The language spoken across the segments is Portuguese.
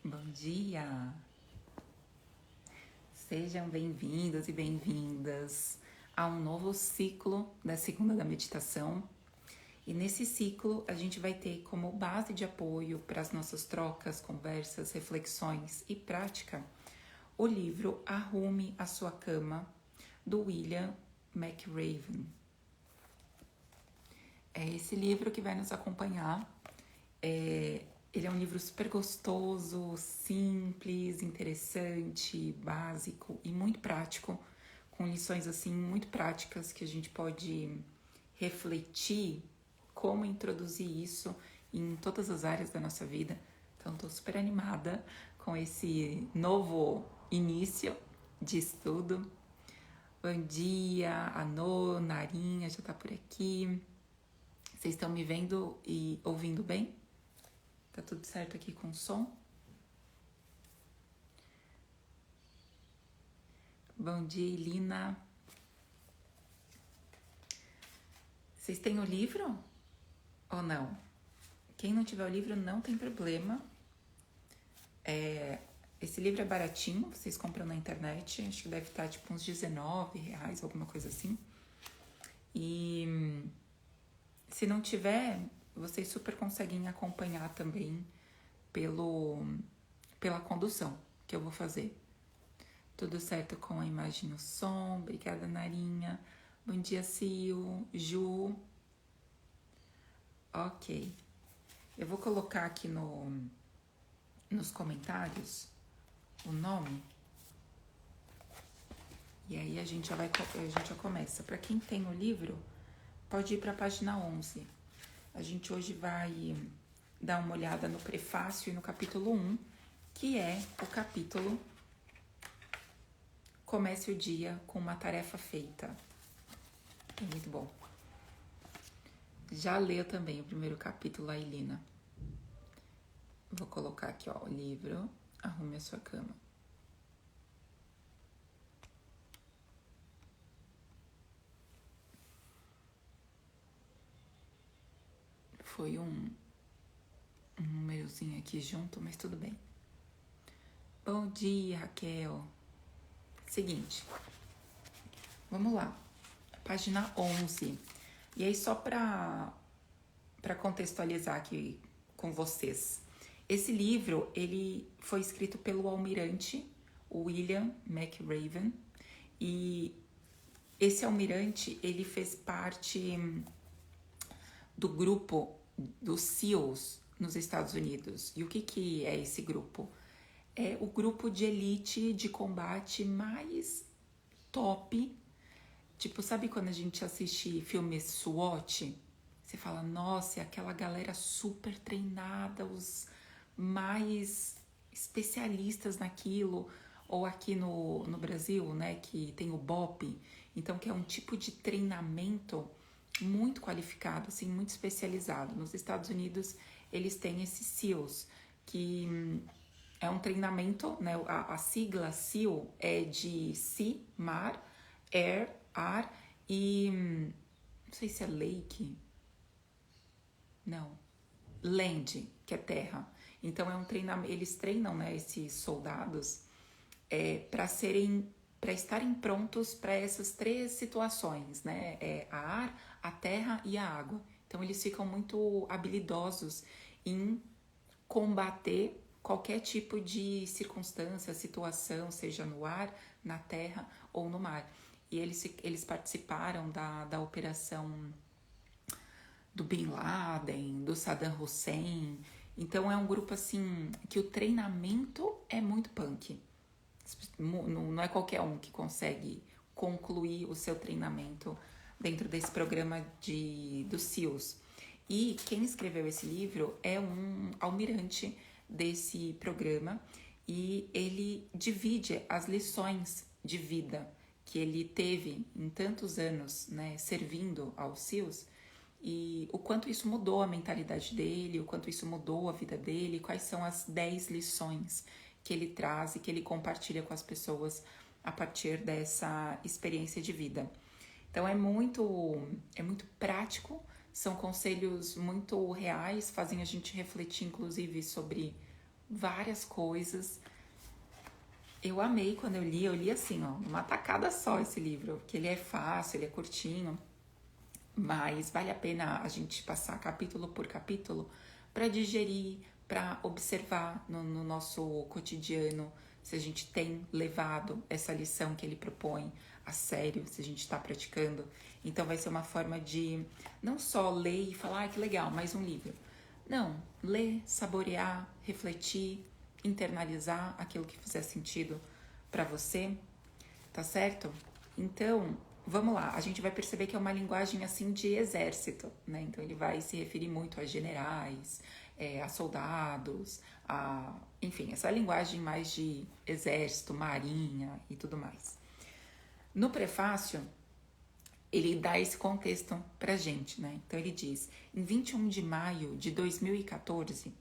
Bom dia! Sejam bem-vindos e bem-vindas a um novo ciclo da Segunda da Meditação. E nesse ciclo a gente vai ter como base de apoio para as nossas trocas, conversas, reflexões e prática o livro Arrume a Sua Cama, do William McRaven. É esse livro que vai nos acompanhar. Ele é um livro super gostoso, simples, interessante, básico e muito prático, com lições assim muito práticas que a gente pode refletir como introduzir isso em todas as áreas da nossa vida. Então, estou super animada com esse novo início de estudo. Bom dia, Anô, Narinha já está por aqui. Vocês estão me vendo e ouvindo bem? Tá tudo certo aqui com o som? Bom dia, Elina. Vocês têm o livro ou não? Quem não tiver o livro não tem problema. Esse livro é baratinho, vocês compram na internet. Acho que deve estar tipo uns R$19, alguma coisa assim. E se não tiver, vocês super conseguem acompanhar também pela condução que eu vou fazer. Tudo certo com a imagem e o som. Obrigada, Narinha. Bom dia, Cio, Ju. Ok. Eu vou colocar aqui nos comentários o nome. E aí a gente já começa. Para quem tem o livro, pode ir para a página 11. A gente hoje vai dar uma olhada no prefácio e no capítulo 1, que é o capítulo Comece o dia com uma tarefa feita. É muito bom. Já leu também o primeiro capítulo, a Elina. Vou colocar aqui, ó, o livro Arrume a Sua Cama. Foi um númerozinho aqui junto, mas tudo bem. Bom dia, Raquel. Seguinte, vamos lá. Página 11. E aí, só para contextualizar aqui com vocês. Esse livro, ele foi escrito pelo almirante William McRaven. E esse almirante, ele fez parte do grupo dos SEALs nos Estados Unidos. E o que é esse grupo? É o grupo de elite de combate mais top. Tipo, sabe quando a gente assiste filme SWAT? Você fala, nossa, é aquela galera super treinada, os mais especialistas naquilo. Ou aqui no Brasil, né, que tem o BOP. Então, que é um tipo de treinamento muito qualificado, assim, muito especializado. Nos Estados Unidos, eles têm esses SEALs, que é um treinamento, né? A sigla SEAL é de Sea, mar, air, ar e não sei se é lake, não, land, que é terra. Então é um treinamento, eles treinam, né, esses soldados para estarem prontos para essas três situações, né? A ar, a terra e a água. Então eles ficam muito habilidosos em combater qualquer tipo de circunstância, situação, seja no ar, na terra ou no mar. E eles participaram da operação do Bin Laden, do Saddam Hussein. Então é um grupo assim que o treinamento é muito punk. Não é qualquer um que consegue concluir o seu treinamento dentro desse programa dos SEALs. E quem escreveu esse livro é um almirante desse programa e ele divide as lições de vida que ele teve em tantos anos, né, servindo aos SEALs, e o quanto isso mudou a mentalidade dele, o quanto isso mudou a vida dele, quais são as 10 lições que ele traz e que ele compartilha com as pessoas a partir dessa experiência de vida. Então é muito prático, são conselhos muito reais, fazem a gente refletir inclusive sobre várias coisas. Eu amei quando eu li assim, ó, numa tacada só esse livro, que ele é fácil, ele é curtinho, mas vale a pena a gente passar capítulo por capítulo para digerir, para observar no nosso cotidiano se a gente tem levado essa lição que ele propõe a sério, se a gente está praticando. Então vai ser uma forma de não só ler e falar, que legal, mais um livro. Não, ler, saborear, refletir, internalizar aquilo que fizer sentido para você, tá certo? Então, vamos lá, a gente vai perceber que é uma linguagem assim de exército, né? Então ele vai se referir muito a generais, a soldados, enfim, essa linguagem mais de exército, marinha e tudo mais. No prefácio, ele dá esse contexto pra gente, né? Então ele diz: em 21 de maio de 2014,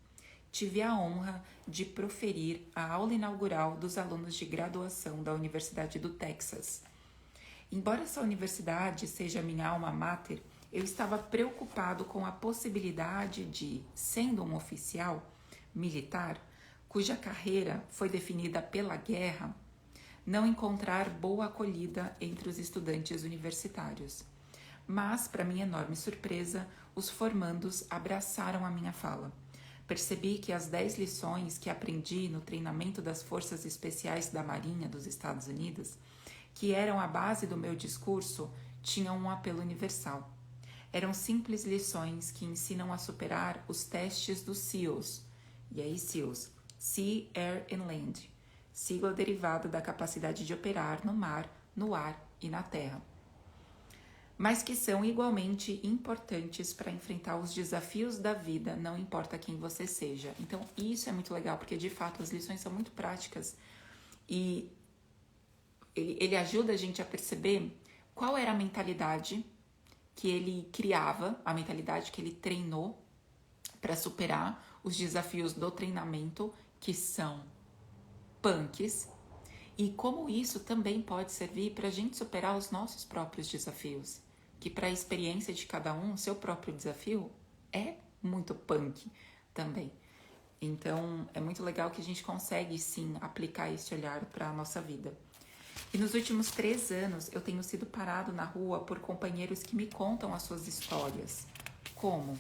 tive a honra de proferir a aula inaugural dos alunos de graduação da Universidade do Texas. Embora essa universidade seja minha alma mater, eu estava preocupado com a possibilidade de, sendo um oficial militar, cuja carreira foi definida pela guerra, não encontrar boa acolhida entre os estudantes universitários. Mas, para minha enorme surpresa, os formandos abraçaram a minha fala. Percebi que as 10 lições que aprendi no treinamento das Forças Especiais da Marinha dos Estados Unidos, que eram a base do meu discurso, tinham um apelo universal. Eram simples lições que ensinam a superar os testes dos SEALs. E aí, SEALs, Sea, Air and Land, sigla derivada da capacidade de operar no mar, no ar e na terra, mas que são igualmente importantes para enfrentar os desafios da vida, não importa quem você seja. Então, isso é muito legal, porque de fato as lições são muito práticas e ele ajuda a gente a perceber qual era a mentalidade que ele criava, a mentalidade que ele treinou para superar os desafios do treinamento, que são punks, e como isso também pode servir para a gente superar os nossos próprios desafios, que para a experiência de cada um, seu próprio desafio é muito punk também. Então, é muito legal que a gente consegue, sim, aplicar esse olhar para a nossa vida. E nos últimos 3 anos, eu tenho sido parado na rua por companheiros que me contam as suas histórias. Como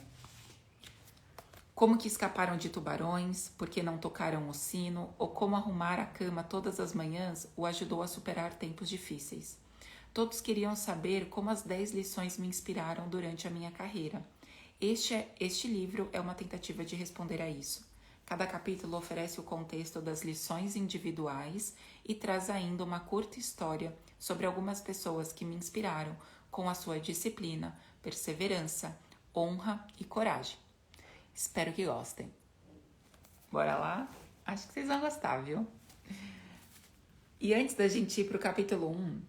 que escaparam de tubarões, porque não tocaram o sino, ou como arrumar a cama todas as manhãs o ajudou a superar tempos difíceis. Todos queriam saber como as 10 lições me inspiraram durante a minha carreira. Este livro é uma tentativa de responder a isso. Cada capítulo oferece o contexto das lições individuais e traz ainda uma curta história sobre algumas pessoas que me inspiraram com a sua disciplina, perseverança, honra e coragem. Espero que gostem. Bora lá? Acho que vocês vão gostar, viu? E antes da gente ir pro capítulo 1,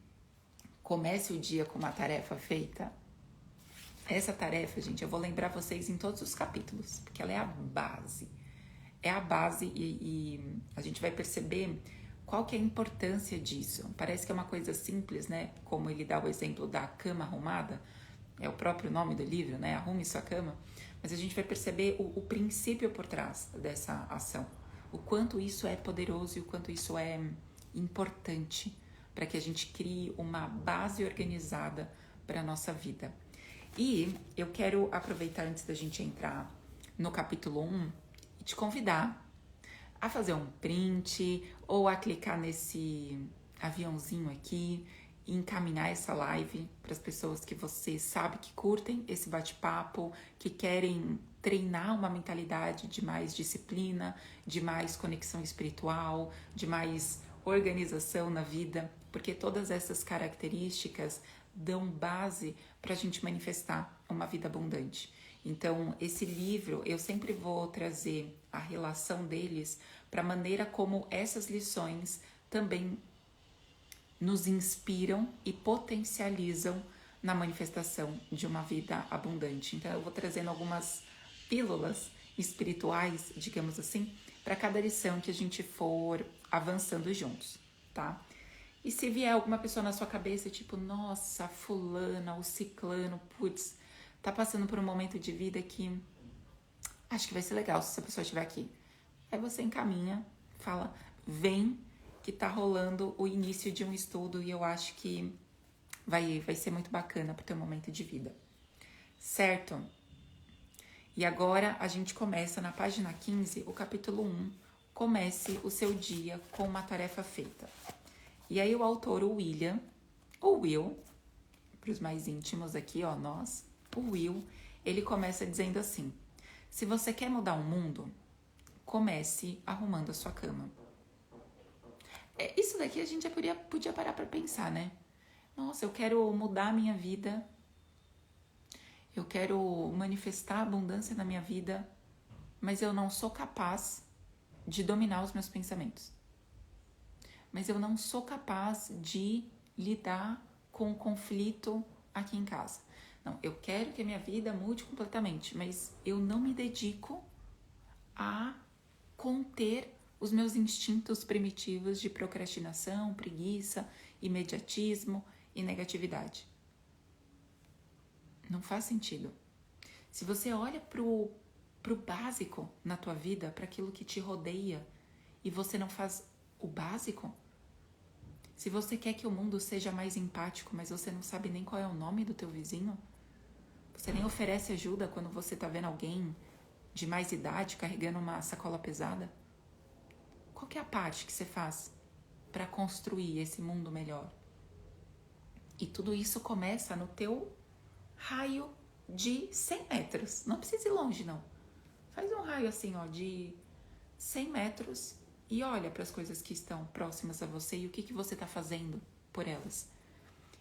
comece o dia com uma tarefa feita. Essa tarefa, gente, eu vou lembrar vocês em todos os capítulos, porque ela é a base. É a base e a gente vai perceber qual que é a importância disso. Parece que é uma coisa simples, né? Como ele dá o exemplo da cama arrumada, é o próprio nome do livro, né? Arrume sua cama. Mas a gente vai perceber o princípio por trás dessa ação. O quanto isso é poderoso e o quanto isso é importante para que a gente crie uma base organizada para a nossa vida. E eu quero aproveitar antes da gente entrar no capítulo 1 e te convidar a fazer um print ou a clicar nesse aviãozinho aqui e encaminhar essa live para as pessoas que você sabe que curtem esse bate-papo, que querem treinar uma mentalidade de mais disciplina, de mais conexão espiritual, de mais organização na vida, porque todas essas características dão base para a gente manifestar uma vida abundante. Então, esse livro, eu sempre vou trazer a relação deles para a maneira como essas lições também nos inspiram e potencializam na manifestação de uma vida abundante. Então, eu vou trazendo algumas pílulas espirituais, digamos assim, para cada lição que a gente for avançando juntos, tá? E se vier alguma pessoa na sua cabeça, tipo, nossa, fulana, o ciclano, putz, tá passando por um momento de vida que acho que vai ser legal se essa pessoa estiver aqui. Aí você encaminha, fala, vem que tá rolando o início de um estudo e eu acho que vai ser muito bacana pro teu momento de vida. Certo? E agora a gente começa na página 15, o capítulo 1, comece o seu dia com uma tarefa feita. E aí o autor, o William, ou Will, para os mais íntimos aqui, ó, nós, o Will, ele começa dizendo assim, se você quer mudar o mundo, comece arrumando a sua cama. Isso daqui a gente já podia parar para pensar, né? Nossa, eu quero mudar a minha vida, eu quero manifestar abundância na minha vida, mas eu não sou capaz de dominar os meus pensamentos. Mas eu não sou capaz de lidar com o conflito aqui em casa. Não, eu quero que a minha vida mude completamente, mas eu não me dedico a conter os meus instintos primitivos de procrastinação, preguiça, imediatismo e negatividade. Não faz sentido. Se você olha pro básico na tua vida, para aquilo que te rodeia, e você não faz o básico, se você quer que o mundo seja mais empático, mas você não sabe nem qual é o nome do teu vizinho, você nem oferece ajuda quando você tá vendo alguém de mais idade carregando uma sacola pesada, qual que é a parte que você faz para construir esse mundo melhor? E tudo isso começa no teu raio de 100 metros. Não precisa ir longe, não. Faz um raio assim, ó, de 100 metros e olha para as coisas que estão próximas a você e o que você está fazendo por elas.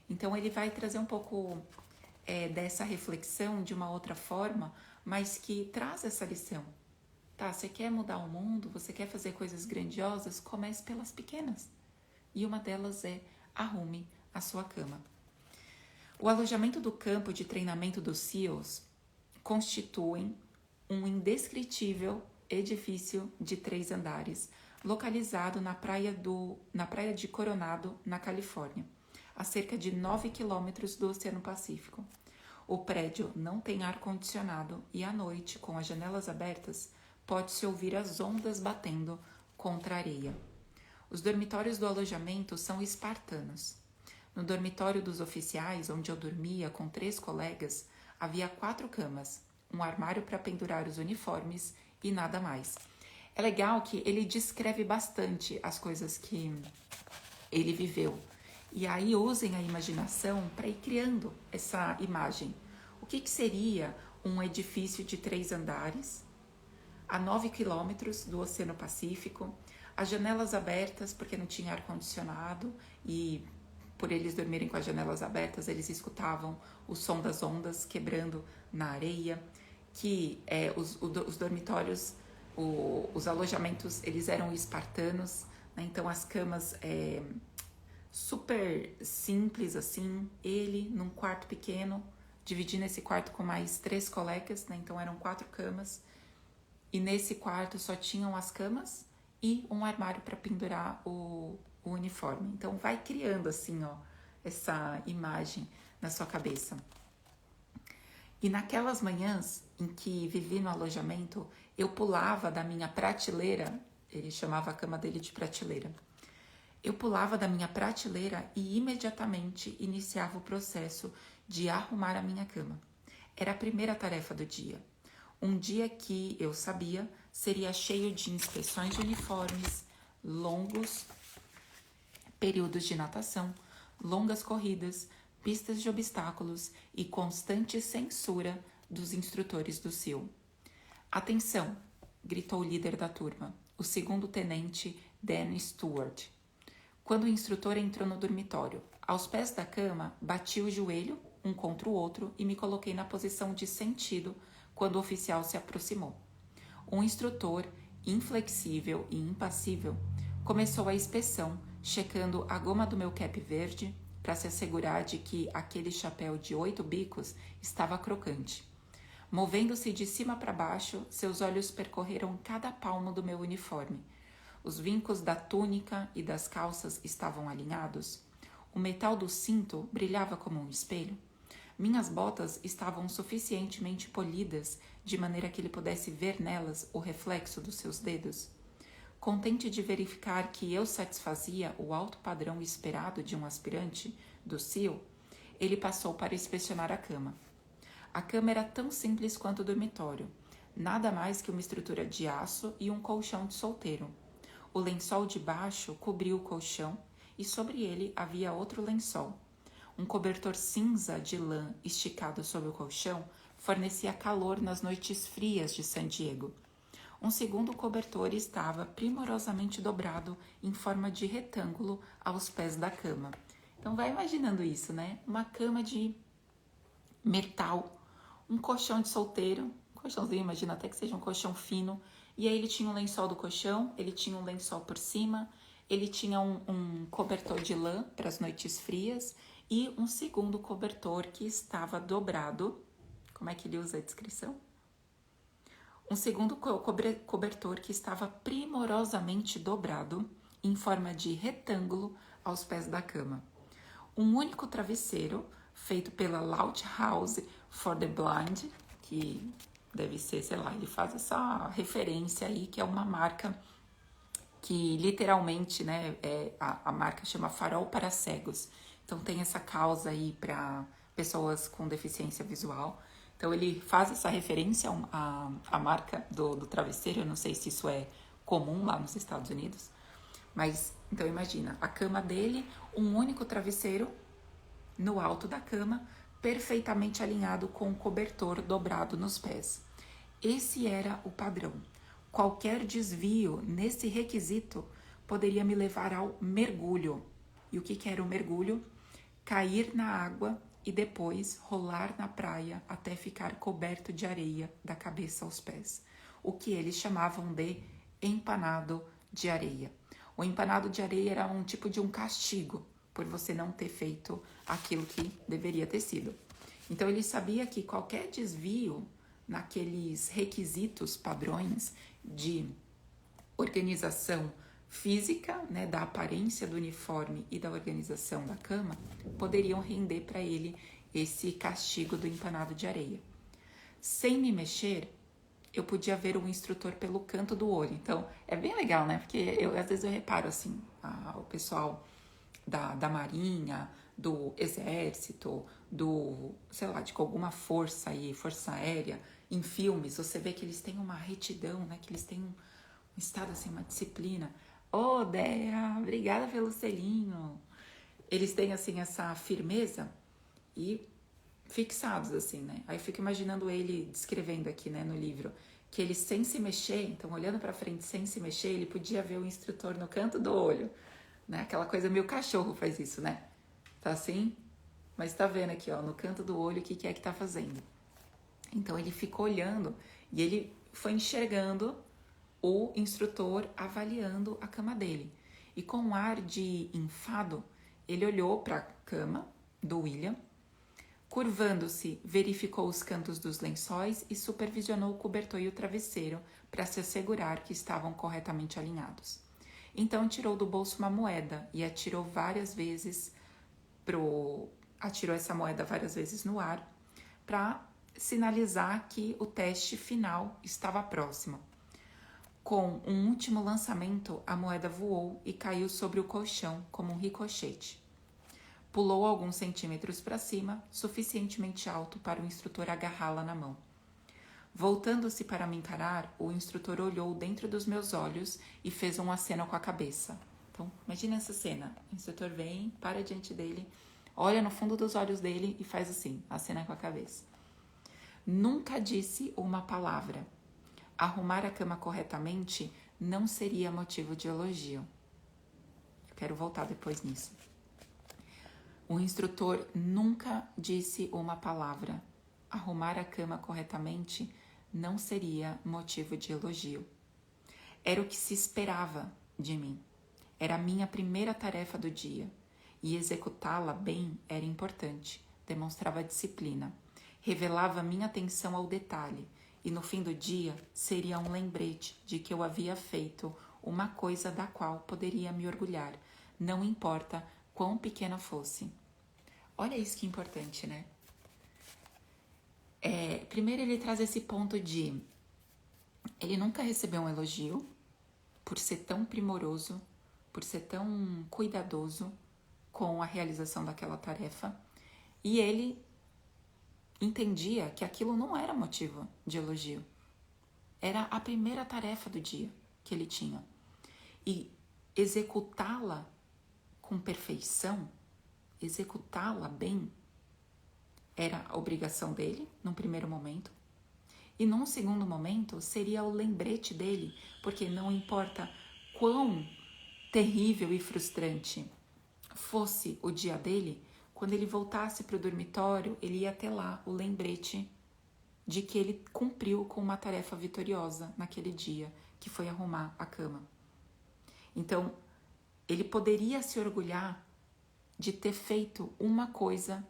Então ele vai trazer um pouco dessa reflexão de uma outra forma, mas que traz essa lição. Tá, você quer mudar o mundo, você quer fazer coisas grandiosas, comece pelas pequenas. E uma delas é arrume a sua cama. O alojamento do campo de treinamento dos SEALs constitui um indescritível edifício de 3 andares, localizado na praia de Coronado, na Califórnia, a cerca de 9 quilômetros do Oceano Pacífico. O prédio não tem ar-condicionado e à noite, com as janelas abertas, pode-se ouvir as ondas batendo contra a areia. Os dormitórios do alojamento são espartanos. No dormitório dos oficiais, onde eu dormia com 3 colegas, havia 4 camas, um armário para pendurar os uniformes e nada mais. É legal que ele descreve bastante as coisas que ele viveu. E aí usem a imaginação para ir criando essa imagem. O que seria um edifício de 3 andares, a 9 quilômetros do Oceano Pacífico, as janelas abertas porque não tinha ar-condicionado e por eles dormirem com as janelas abertas, eles escutavam o som das ondas quebrando na areia, que os dormitórios, os alojamentos, eles eram espartanos, né? Então as camas super simples assim, ele num quarto pequeno, dividindo esse quarto com mais 3 colegas, né? Então eram 4 camas, e nesse quarto só tinham as camas e um armário para pendurar o uniforme. Então vai criando assim, ó, essa imagem na sua cabeça. E naquelas manhãs em que vivi no alojamento, eu pulava da minha prateleira, ele chamava a cama dele de prateleira. Eu pulava da minha prateleira e imediatamente iniciava o processo de arrumar a minha cama. Era a primeira tarefa do dia. Um dia que, eu sabia, seria cheio de inspeções de uniformes, longos períodos de natação, longas corridas, pistas de obstáculos e constante censura dos instrutores do SEAL. Atenção! Gritou o líder da turma, o segundo tenente Dan Stewart. Quando o instrutor entrou no dormitório, aos pés da cama, bati o joelho um contra o outro e me coloquei na posição de sentido quando o oficial se aproximou. Um instrutor, inflexível e impassível, começou a inspeção, checando a goma do meu cap verde para se assegurar de que aquele chapéu de 8 bicos estava crocante. Movendo-se de cima para baixo, seus olhos percorreram cada palmo do meu uniforme. Os vincos da túnica e das calças estavam alinhados. O metal do cinto brilhava como um espelho. Minhas botas estavam suficientemente polidas de maneira que ele pudesse ver nelas o reflexo dos seus dedos. Contente de verificar que eu satisfazia o alto padrão esperado de um aspirante do CIO, ele passou para inspecionar a cama. A cama era tão simples quanto o dormitório, nada mais que uma estrutura de aço e um colchão de solteiro. O lençol de baixo cobria o colchão e sobre ele havia outro lençol. Um cobertor cinza de lã esticado sobre o colchão fornecia calor nas noites frias de San Diego. Um segundo cobertor estava primorosamente dobrado em forma de retângulo aos pés da cama. Então vai imaginando isso, né? Uma cama de metal, um colchão de solteiro, colchãozinho, imagina até que seja um colchão fino, e aí ele tinha um lençol do colchão, ele tinha um lençol por cima, ele tinha um cobertor de lã para as noites frias e um segundo cobertor que estava dobrado. Como é que ele usa a descrição? Um segundo cobertor que estava primorosamente dobrado em forma de retângulo aos pés da cama. Um único travesseiro feito pela Loud House for the Blind, que deve ser, sei lá, ele faz essa referência aí, que é uma marca que literalmente, né, a marca chama Farol para Cegos. Então tem essa causa aí para pessoas com deficiência visual. Então ele faz essa referência à marca do travesseiro. Eu não sei se isso é comum lá nos Estados Unidos. Mas, então imagina, a cama dele, um único travesseiro no alto da cama, perfeitamente alinhado com o cobertor dobrado nos pés. Esse era o padrão. Qualquer desvio nesse requisito poderia me levar ao mergulho. E o que era o mergulho? Cair na água e depois rolar na praia até ficar coberto de areia da cabeça aos pés. O que eles chamavam de empanado de areia. O empanado de areia era um tipo de um castigo por você não ter feito aquilo que deveria ter sido. Então ele sabia que qualquer desvio naqueles requisitos padrões de organização física, né, da aparência do uniforme e da organização da cama, poderiam render para ele esse castigo do empanado de areia. Sem me mexer, eu podia ver o instrutor pelo canto do olho. Então, é bem legal, né? Porque às vezes eu reparo, assim, o pessoal da marinha, do exército, sei lá, de alguma força aí, força aérea, em filmes, você vê que eles têm uma retidão, né? Que eles têm um estado, assim, uma disciplina. Ô, Dea, obrigada pelo selinho. Eles têm, assim, essa firmeza e fixados, assim, né? Aí eu fico imaginando ele descrevendo aqui, né, no livro, que ele sem se mexer, então olhando pra frente sem se mexer, ele podia ver o instrutor no canto do olho, né? Aquela coisa meio cachorro faz isso, né? Tá assim? Mas tá vendo aqui, ó, no canto do olho o que é que tá fazendo. Então ele ficou olhando e ele foi enxergando o instrutor avaliando a cama dele. E com um ar de enfado, ele olhou para a cama do William, curvando-se, verificou os cantos dos lençóis e supervisionou o cobertor e o travesseiro para se assegurar que estavam corretamente alinhados. Então tirou do bolso uma moeda e atirou essa moeda várias vezes no ar para sinalizar que o teste final estava próximo. Com um último lançamento, a moeda voou e caiu sobre o colchão como um ricochete. Pulou alguns centímetros para cima, suficientemente alto para o instrutor agarrá-la na mão. Voltando-se para me encarar, o instrutor olhou dentro dos meus olhos e fez um aceno com a cabeça. Então, imagina essa cena. O instrutor vem, para diante dele, olha no fundo dos olhos dele e faz assim, acena com a cabeça. Nunca disse uma palavra. Arrumar a cama corretamente não seria motivo de elogio. Eu quero voltar depois nisso. O instrutor nunca disse uma palavra. Arrumar a cama corretamente não seria motivo de elogio. Era o que se esperava de mim. Era a minha primeira tarefa do dia. E executá-la bem era importante. Demonstrava disciplina. Revelava minha atenção ao detalhe. E no fim do dia seria um lembrete de que eu havia feito uma coisa da qual poderia me orgulhar, não importa quão pequena fosse. Olha isso que importante, né? Primeiro ele traz esse ponto de ele nunca recebeu um elogio por ser tão primoroso, por ser tão cuidadoso com a realização daquela tarefa, e ele entendia que aquilo não era motivo de elogio. Era a primeira tarefa do dia que ele tinha. E executá-la com perfeição, executá-la bem, era a obrigação dele, num primeiro momento. E num segundo momento, seria o lembrete dele, porque não importa quão terrível e frustrante fosse o dia dele, quando ele voltasse para o dormitório, ele ia ter lá o lembrete de que ele cumpriu com uma tarefa vitoriosa naquele dia, que foi arrumar a cama. Então, ele poderia se orgulhar de ter feito uma coisa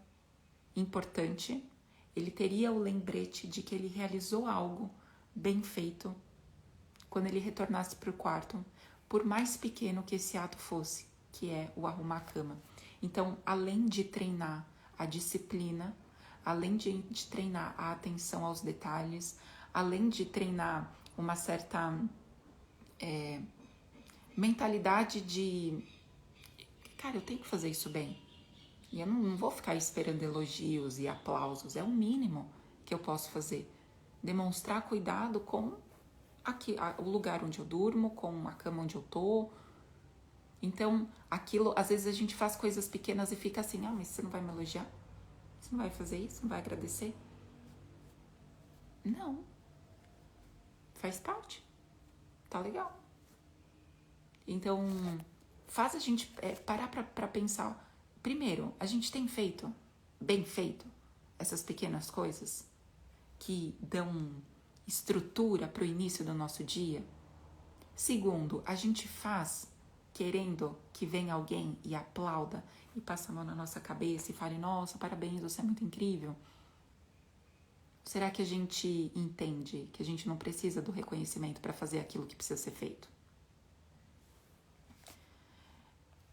importante, ele teria o lembrete de que ele realizou algo bem feito quando ele retornasse para o quarto, por mais pequeno que esse ato fosse, que é o arrumar a cama. Então, além de treinar a disciplina, além de treinar a atenção aos detalhes, além de treinar uma certa mentalidade de, cara, eu tenho que fazer isso bem. E eu não vou ficar esperando elogios e aplausos, é o mínimo que eu posso fazer. Demonstrar cuidado com o lugar onde eu durmo, com a cama onde eu tô. Então, aquilo, às vezes a gente faz coisas pequenas e fica assim, mas você não vai me elogiar? Você não vai fazer isso? Não vai agradecer? Não. Faz parte. Tá legal. Então, faz a gente parar pra pensar. Primeiro, a gente tem feito, bem feito, essas pequenas coisas que dão estrutura para o início do nosso dia. Segundo, a gente faz querendo que venha alguém e aplauda e passe a mão na nossa cabeça e fale, nossa, parabéns, você é muito incrível. Será que a gente entende que a gente não precisa do reconhecimento para fazer aquilo que precisa ser feito?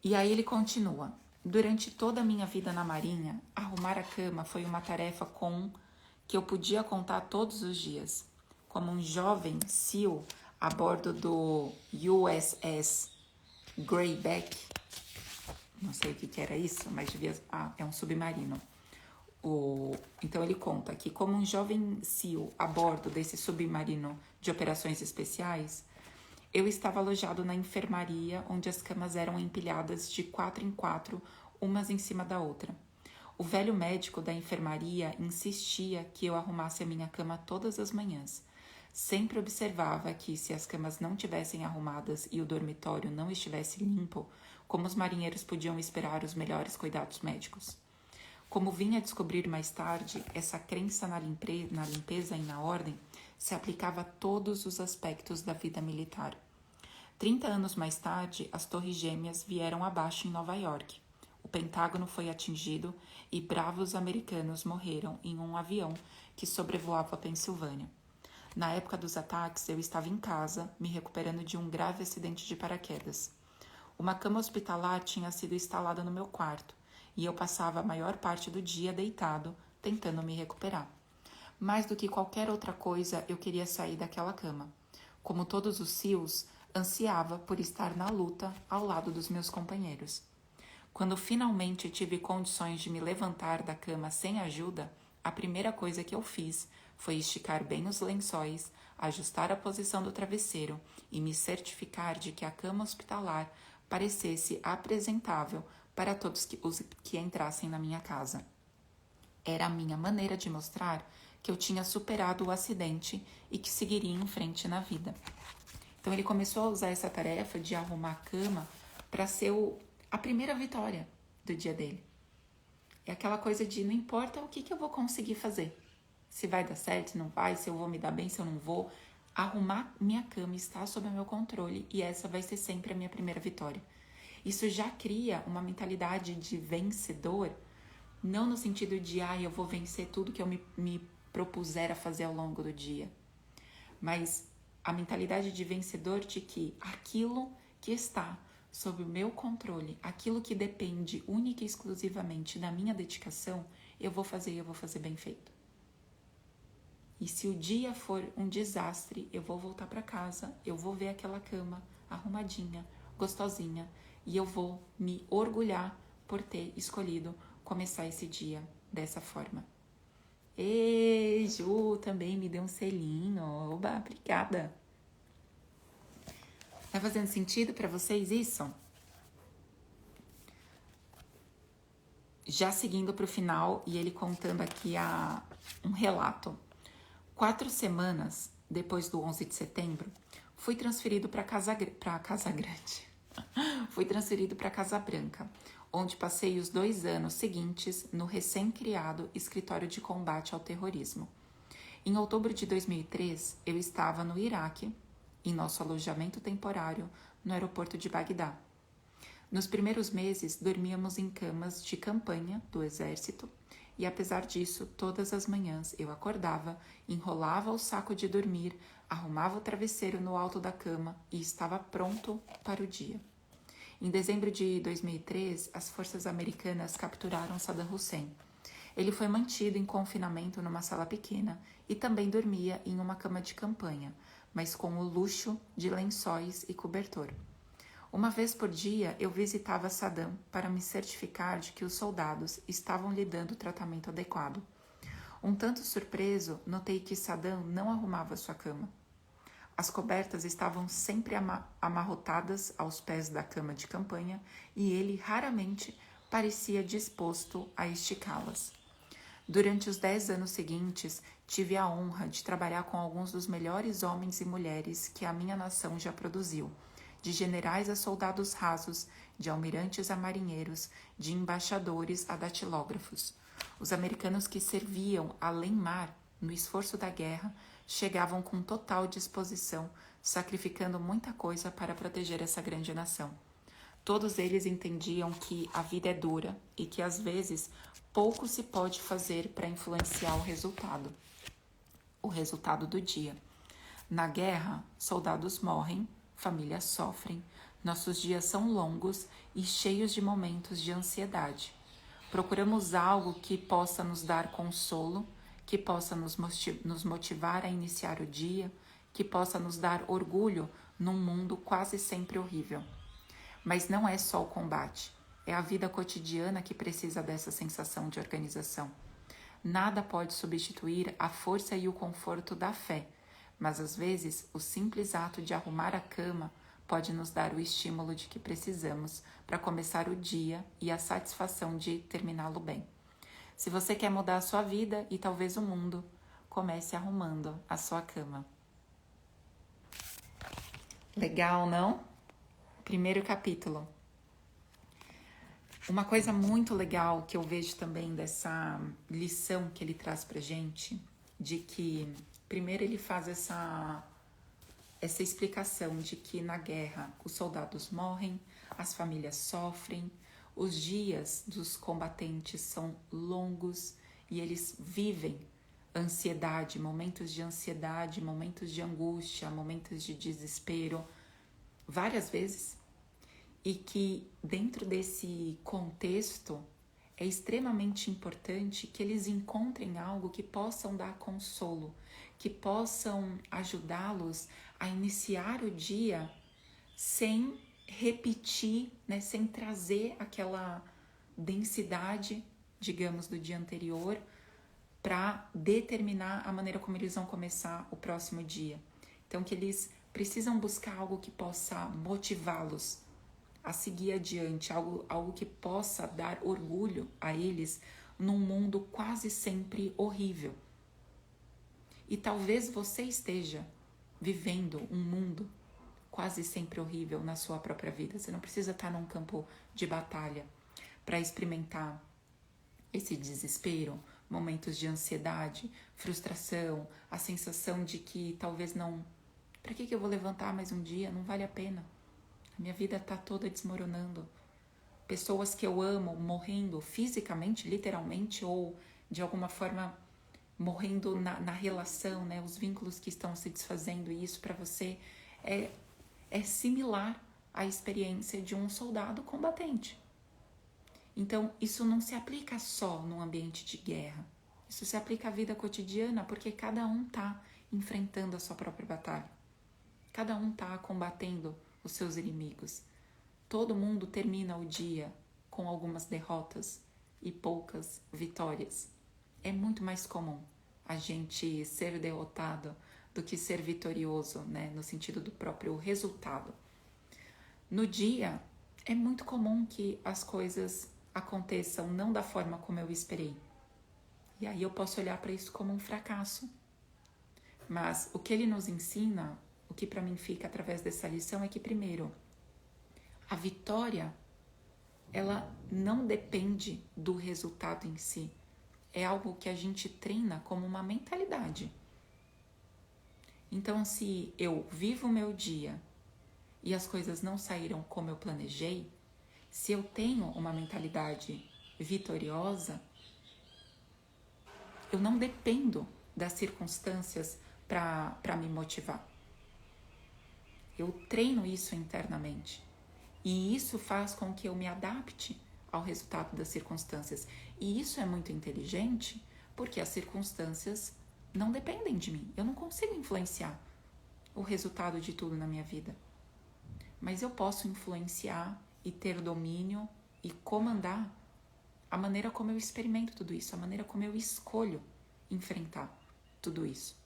E aí ele continua. Durante toda a minha vida na Marinha, arrumar a cama foi uma tarefa que eu podia contar todos os dias. Como um jovem SEAL a bordo do USS Greyback, não sei o que era isso, mas é um submarino. Então ele conta que como um jovem SEAL a bordo desse submarino de operações especiais, eu estava alojado na enfermaria, onde as camas eram empilhadas de 4 em 4, umas em cima da outra. O velho médico da enfermaria insistia que eu arrumasse a minha cama todas as manhãs. Sempre observava que, se as camas não tivessem arrumadas e o dormitório não estivesse limpo, como os marinheiros podiam esperar os melhores cuidados médicos. Como vim a descobrir mais tarde, essa crença na limpeza e na ordem se aplicava a todos os aspectos da vida militar. 30 anos mais tarde, as Torres Gêmeas vieram abaixo em Nova York. O Pentágono foi atingido e bravos americanos morreram em um avião que sobrevoava a Pensilvânia. Na época dos ataques, eu estava em casa, me recuperando de um grave acidente de paraquedas. Uma cama hospitalar tinha sido instalada no meu quarto e eu passava a maior parte do dia deitado, tentando me recuperar. Mais do que qualquer outra coisa, eu queria sair daquela cama. Como todos os SEALs, ansiava por estar na luta ao lado dos meus companheiros. Quando finalmente tive condições de me levantar da cama sem ajuda, a primeira coisa que eu fiz foi esticar bem os lençóis, ajustar a posição do travesseiro e me certificar de que a cama hospitalar parecesse apresentável para todos os que entrassem na minha casa. Era a minha maneira de mostrar que eu tinha superado o acidente e que seguiria em frente na vida. Então ele começou a usar essa tarefa de arrumar a cama para ser a primeira vitória do dia dele. É aquela coisa de não importa o que eu vou conseguir fazer. Se vai dar certo, se não vai, se eu vou me dar bem, se eu não vou. Arrumar minha cama está sob o meu controle e essa vai ser sempre a minha primeira vitória. Isso já cria uma mentalidade de vencedor, não no sentido de, eu vou vencer tudo que eu me propuser a fazer ao longo do dia, mas a mentalidade de vencedor de que aquilo que está sob o meu controle, aquilo que depende única e exclusivamente da minha dedicação, eu vou fazer bem feito. E se o dia for um desastre, eu vou voltar para casa, eu vou ver aquela cama arrumadinha, gostosinha, e eu vou me orgulhar por ter escolhido começar esse dia dessa forma. E Ju também me deu um selinho. Oba, obrigada. Tá fazendo sentido para vocês isso? Já seguindo para o final, e ele contando aqui um relato. 4 semanas depois do 11 de setembro, fui transferido para Casa Grande. Fui transferido para Casa Branca, onde passei os 2 anos seguintes no recém-criado Escritório de Combate ao Terrorismo. Em outubro de 2003, eu estava no Iraque, em nosso alojamento temporário no aeroporto de Bagdá. Nos primeiros meses, dormíamos em camas de campanha do exército e, apesar disso, todas as manhãs eu acordava, enrolava o saco de dormir, arrumava o travesseiro no alto da cama e estava pronto para o dia. Em dezembro de 2003, as forças americanas capturaram Saddam Hussein. Ele foi mantido em confinamento numa sala pequena e também dormia em uma cama de campanha, mas com o luxo de lençóis e cobertor. Uma vez por dia, eu visitava Saddam para me certificar de que os soldados estavam lhe dando o tratamento adequado. Um tanto surpreso, notei que Saddam não arrumava sua cama. As cobertas estavam sempre amarrotadas aos pés da cama de campanha e ele raramente parecia disposto a esticá-las. Durante os 10 anos seguintes, tive a honra de trabalhar com alguns dos melhores homens e mulheres que a minha nação já produziu, de generais a soldados rasos, de almirantes a marinheiros, de embaixadores a datilógrafos. Os americanos que serviam além mar, no esforço da guerra, chegavam com total disposição, sacrificando muita coisa para proteger essa grande nação. Todos eles entendiam que a vida é dura e que, às vezes, pouco se pode fazer para influenciar o resultado do dia. Na guerra, soldados morrem, famílias sofrem, nossos dias são longos e cheios de momentos de ansiedade. Procuramos algo que possa nos dar consolo, que possa nos motivar a iniciar o dia, que possa nos dar orgulho num mundo quase sempre horrível. Mas não é só o combate, é a vida cotidiana que precisa dessa sensação de organização. Nada pode substituir a força e o conforto da fé, mas às vezes o simples ato de arrumar a cama pode nos dar o estímulo de que precisamos para começar o dia e a satisfação de terminá-lo bem. Se você quer mudar a sua vida e talvez o mundo, comece arrumando a sua cama. Legal, não? Primeiro capítulo. Uma coisa muito legal que eu vejo também dessa lição que ele traz pra gente, de que primeiro ele faz essa explicação de que na guerra os soldados morrem, as famílias sofrem, os dias dos combatentes são longos e eles vivem ansiedade, momentos de angústia, momentos de desespero, várias vezes. E que dentro desse contexto é extremamente importante que eles encontrem algo que possam dar consolo, que possam ajudá-los a iniciar o dia sem repetir, né, sem trazer aquela densidade, digamos, do dia anterior para determinar a maneira como eles vão começar o próximo dia. Então, que eles precisam buscar algo que possa motivá-los a seguir adiante, algo que possa dar orgulho a eles num mundo quase sempre horrível. E talvez você esteja vivendo um mundo quase sempre horrível na sua própria vida. Você não precisa estar num campo de batalha para experimentar esse desespero, momentos de ansiedade, frustração, a sensação de que talvez não... Para que eu vou levantar mais um dia? Não vale a pena. A minha vida está toda desmoronando. Pessoas que eu amo morrendo fisicamente, literalmente, ou de alguma forma morrendo na relação, né? Os vínculos que estão se desfazendo. E isso para você é similar à experiência de um soldado combatente. Então, isso não se aplica só num ambiente de guerra. Isso se aplica à vida cotidiana, porque cada um está enfrentando a sua própria batalha. Cada um está combatendo os seus inimigos. Todo mundo termina o dia com algumas derrotas e poucas vitórias. É muito mais comum a gente ser derrotado do que ser vitorioso, né? No sentido do próprio resultado. No dia, é muito comum que as coisas aconteçam não da forma como eu esperei. E aí eu posso olhar para isso como um fracasso. Mas o que ele nos ensina, o que para mim fica através dessa lição é que, primeiro, a vitória, ela não depende do resultado em si. É algo que a gente treina como uma mentalidade. Então, se eu vivo o meu dia e as coisas não saíram como eu planejei, se eu tenho uma mentalidade vitoriosa, eu não dependo das circunstâncias para me motivar. Eu treino isso internamente. E isso faz com que eu me adapte ao resultado das circunstâncias. E isso é muito inteligente, porque as circunstâncias não dependem de mim. Eu não consigo influenciar o resultado de tudo na minha vida. Mas eu posso influenciar e ter domínio e comandar a maneira como eu experimento tudo isso, a maneira como eu escolho enfrentar tudo isso.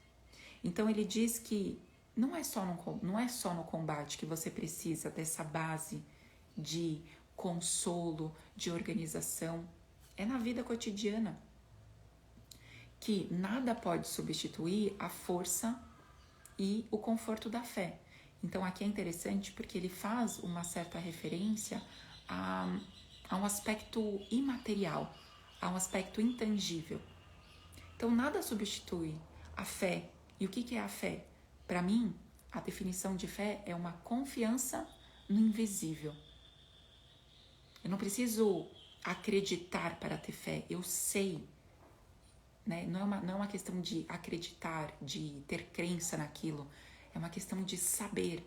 Então ele diz que não é só no combate que você precisa dessa base de consolo, de organização. É na vida cotidiana que nada pode substituir a força e o conforto da fé. Então aqui é interessante porque ele faz uma certa referência a um aspecto imaterial, a um aspecto intangível. Então nada substitui a fé. E o que é a fé? Para mim, a definição de fé é uma confiança no invisível. Eu não preciso acreditar para ter fé, eu sei. Né? Não é uma questão de acreditar, de ter crença naquilo, é uma questão de saber.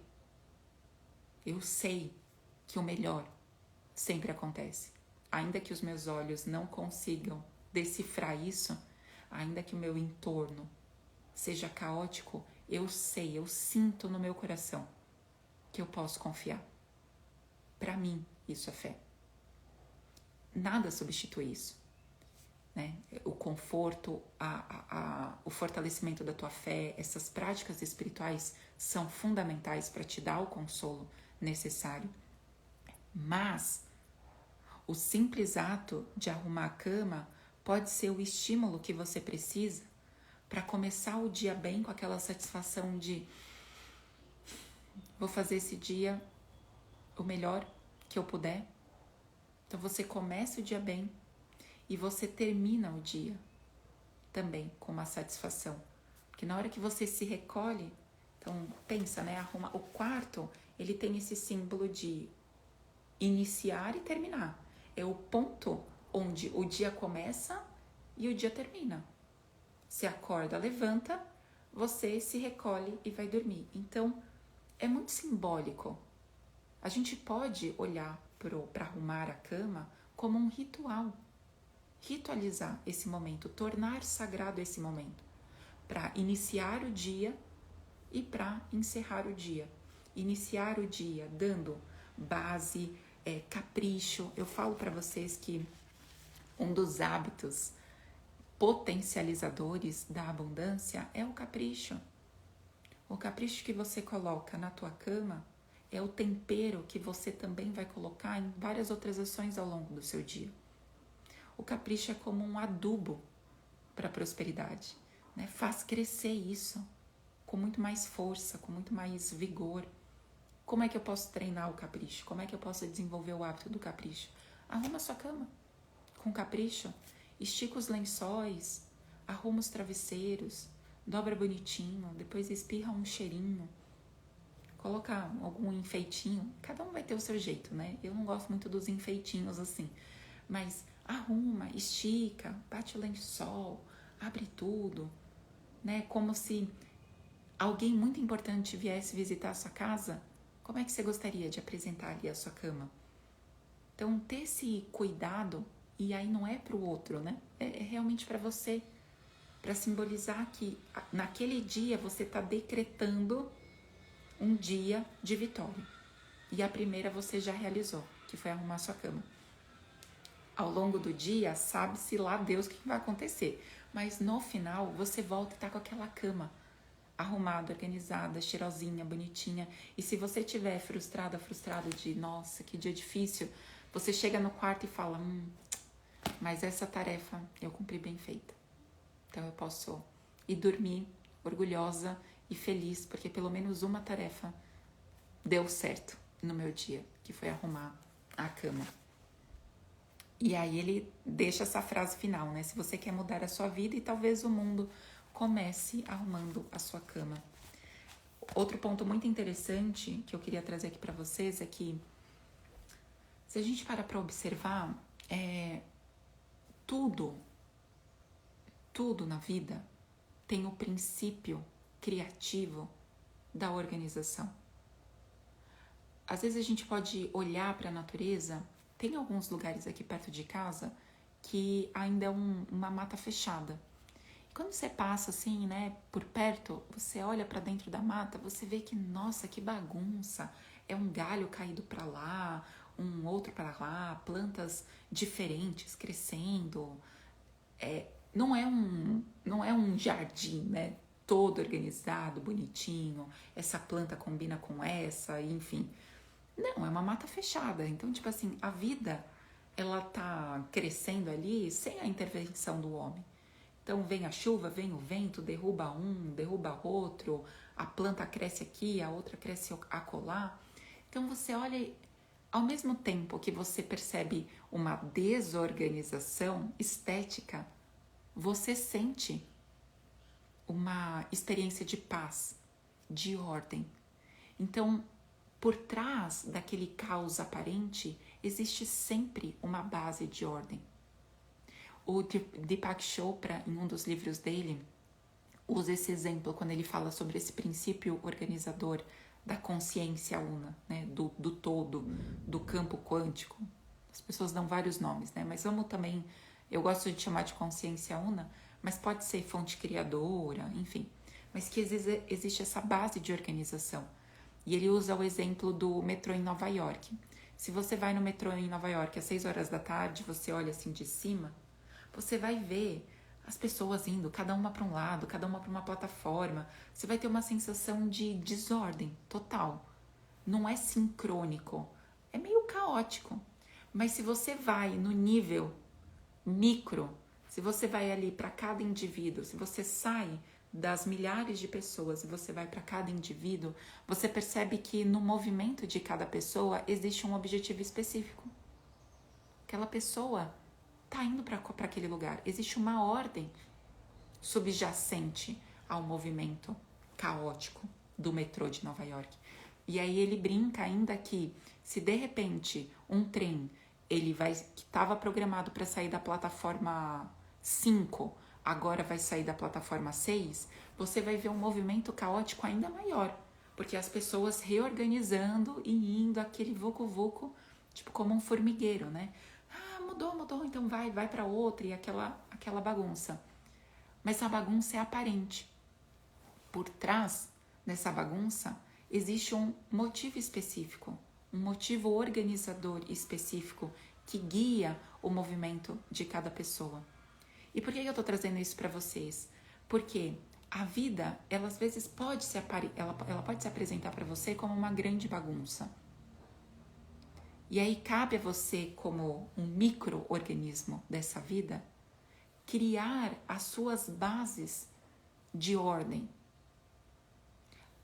Eu sei que o melhor sempre acontece. Ainda que os meus olhos não consigam decifrar isso, ainda que o meu entorno seja caótico, eu sei, eu sinto no meu coração que eu posso confiar. Para mim, isso é fé. Nada substitui isso. Né? O conforto, o fortalecimento da tua fé, essas práticas espirituais são fundamentais para te dar o consolo necessário. Mas o simples ato de arrumar a cama pode ser o estímulo que você precisa para começar o dia bem, com aquela satisfação de vou fazer esse dia o melhor que eu puder. Então você começa o dia bem e você termina o dia também com uma satisfação. Porque na hora que você se recolhe, então pensa, né, arruma o quarto, ele tem esse símbolo de iniciar e terminar. É o ponto onde o dia começa e o dia termina. Você acorda, levanta, você se recolhe e vai dormir. Então, é muito simbólico. A gente pode olhar para arrumar a cama como um ritual. Ritualizar esse momento, tornar sagrado esse momento. Para iniciar o dia e para encerrar o dia. Iniciar o dia dando base, capricho. Eu falo para vocês que um dos hábitos potencializadores da abundância é o capricho. O capricho que você coloca na tua cama é o tempero que você também vai colocar em várias outras ações ao longo do seu dia. O capricho é como um adubo para a prosperidade, né? Faz crescer isso com muito mais força, com muito mais vigor. Como é que eu posso treinar o capricho? Como é que eu posso desenvolver o hábito do capricho? Arruma a sua cama com capricho. Estica os lençóis, arruma os travesseiros, dobra bonitinho, depois espirra um cheirinho, coloca algum enfeitinho. Cada um vai ter o seu jeito, né? Eu não gosto muito dos enfeitinhos assim, mas arruma, estica, bate o lençol, abre tudo, né? Como se alguém muito importante viesse visitar a sua casa. Como é que você gostaria de apresentar ali a sua cama? Então, ter esse cuidado, e aí não é para o outro, né? É realmente para você. para simbolizar que naquele dia você está decretando um dia de vitória. E a primeira você já realizou, que foi arrumar sua cama. Ao longo do dia, sabe-se lá Deus o que vai acontecer. Mas no final, você volta e tá com aquela cama arrumada, organizada, cheirosinha, bonitinha. E se você estiver frustrado de, nossa, que dia difícil, você chega no quarto e fala, mas essa tarefa eu cumpri bem feita. Então eu posso ir dormir orgulhosa e feliz, porque pelo menos uma tarefa deu certo no meu dia, que foi arrumar a cama. E aí ele deixa essa frase final, né? Se você quer mudar a sua vida e talvez o mundo, comece arrumando a sua cama. Outro ponto muito interessante que eu queria trazer aqui para vocês é que se a gente para observar, tudo na vida tem o princípio criativo da organização. Às vezes a gente pode olhar para a natureza, tem alguns lugares aqui perto de casa que ainda é uma mata fechada. E quando você passa assim, né, por perto, você olha para dentro da mata, você vê que, nossa, que bagunça, é um galho caído para lá, um outro para lá, plantas diferentes crescendo. Não é um jardim, né? Todo organizado, bonitinho, essa planta combina com essa, enfim. Não, é uma mata fechada. Então, tipo assim, a vida, ela tá crescendo ali sem a intervenção do homem. Então, vem a chuva, vem o vento, derruba um, derruba outro, a planta cresce aqui, a outra cresce acolá. Então, você olha, ao mesmo tempo que você percebe uma desorganização estética, você sente uma experiência de paz, de ordem. Então, por trás daquele caos aparente, existe sempre uma base de ordem. O Deepak Chopra, em um dos livros dele, usa esse exemplo quando ele fala sobre esse princípio organizador da consciência una, né? do todo, do campo quântico. As pessoas dão vários nomes, né? Mas vamos também, eu gosto de chamar de consciência una, mas pode ser fonte criadora, enfim. Mas que existe essa base de organização. E ele usa o exemplo do metrô em Nova York. Se você vai no metrô em Nova York às 6 horas da tarde, você olha assim de cima, você vai ver as pessoas indo, cada uma para um lado, cada uma para uma plataforma. Você vai ter uma sensação de desordem total. Não é sincrônico, é meio caótico. Mas se você vai no nível micro, se você vai ali para cada indivíduo, se você sai das milhares de pessoas e você vai para cada indivíduo, você percebe que no movimento de cada pessoa existe um objetivo específico. Aquela pessoa está indo para aquele lugar. Existe uma ordem subjacente ao movimento caótico do metrô de Nova York. E aí ele brinca ainda que se de repente um trem que estava programado para sair da plataforma 5, agora vai sair da plataforma 6, você vai ver um movimento caótico ainda maior, porque as pessoas reorganizando e indo aquele vucu-vucu, tipo como um formigueiro, né? Ah, mudou, então vai para outra, e aquela bagunça. Mas a bagunça é aparente. Por trás dessa bagunça existe um motivo específico, um motivo organizador específico que guia o movimento de cada pessoa. E por que eu estou trazendo isso para vocês? Porque a vida, ela às vezes ela pode se apresentar para você como uma grande bagunça. E aí cabe a você, como um micro-organismo dessa vida, criar as suas bases de ordem.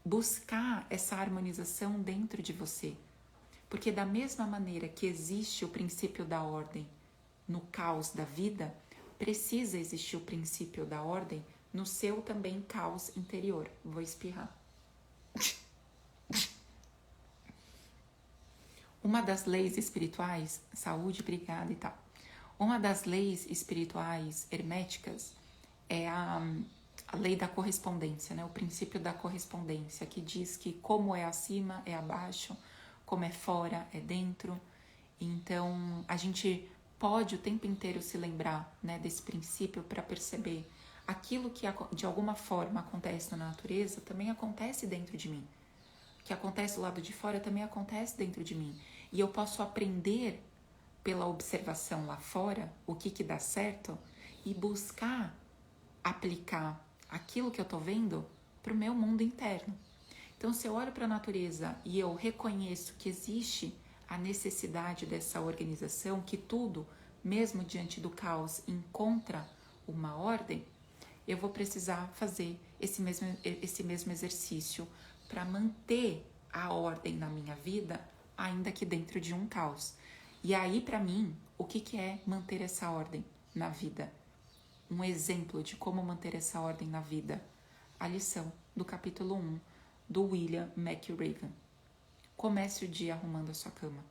Buscar essa harmonização dentro de você. Porque da mesma maneira que existe o princípio da ordem no caos da vida, precisa existir o princípio da ordem no seu também caos interior. Vou espirrar. Uma das leis espirituais, saúde, obrigada e tal. Uma das leis espirituais herméticas é a lei da correspondência, né? O princípio da correspondência, que diz que como é acima é abaixo, como é fora é dentro. Então, a gente pode o tempo inteiro se lembrar, né, desse princípio para perceber aquilo que de alguma forma acontece na natureza também acontece dentro de mim. O que acontece do lado de fora também acontece dentro de mim. E eu posso aprender pela observação lá fora o que dá certo e buscar aplicar aquilo que eu tô vendo para o meu mundo interno. Então, se eu olho para a natureza e eu reconheço que existe a necessidade dessa organização, que tudo, mesmo diante do caos, encontra uma ordem, eu vou precisar fazer esse mesmo exercício para manter a ordem na minha vida, ainda que dentro de um caos. E aí, para mim, o que é manter essa ordem na vida? Um exemplo de como manter essa ordem na vida. A lição do capítulo 1 do William McRaven. Comece o dia arrumando a sua cama.